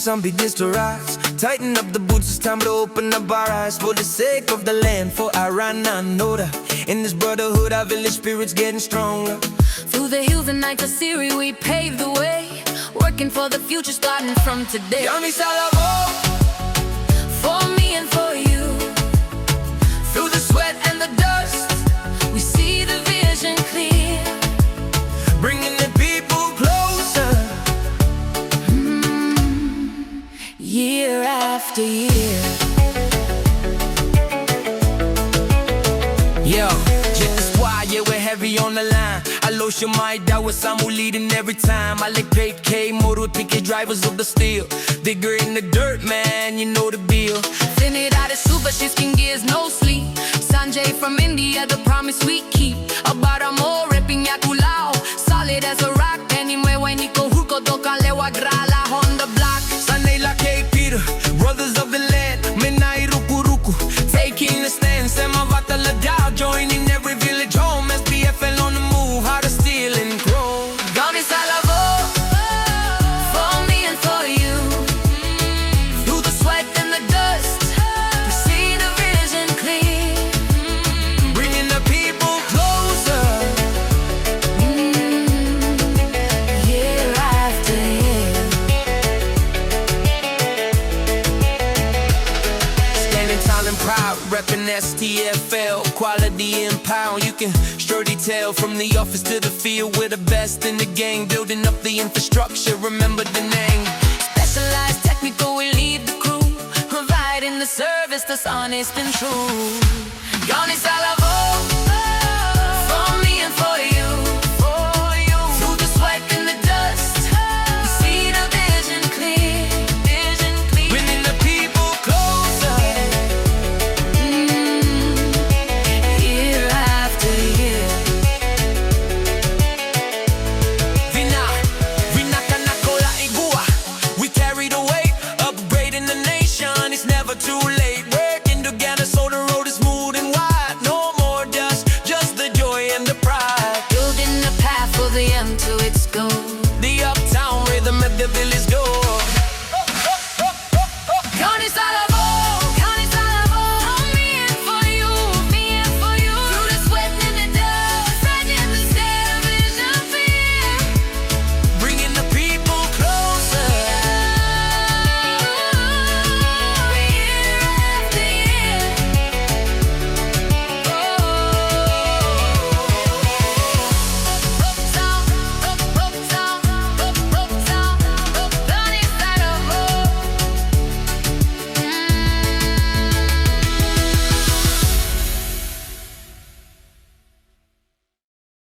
some begins to rise. Tighten up the boots, it's time to open up our eyes. For the sake of the land, for Iran and Noda. In this brotherhood, our village spirit's getting stronger. Through the hills of Naitasiri, we pave the way, working for the future starting from today. Yami Salavo, For me and for you, through the sweat and the dust, we see the vision clear. bringing the people closer. Year after year. Yo, just why, yeah, we're heavy on the line. I lost your mind, that was Samu leading every time. I like K motor ticket drivers of the steel. Digger in the dirt, man, you know the deal. Trinidad is super, shifting gears, no sleep. Sanjay from India, the promise we keep. About a more ripping yakulao, solid as a rock. Anyway, when you go hulko doka lewa grala on the block. Sunday like K Peter, brothers of the land. Menai ruku ruku, taking the stand. Sema vatala down, joining every village home. STFL on the move, how to steal and grow. Gami Salavo, for me and for you. Through the sweat and the dust, we see the vision clear. Bringing the people closer. Year after year. Standing tall and proud, repping STFL, quality and pound. You can surely tell from the office to the field, we're the best in the game, building up the infrastructure. Remember the name. Specialized technical, we lead the crew, providing the service that's honest and true. Gani Salavo.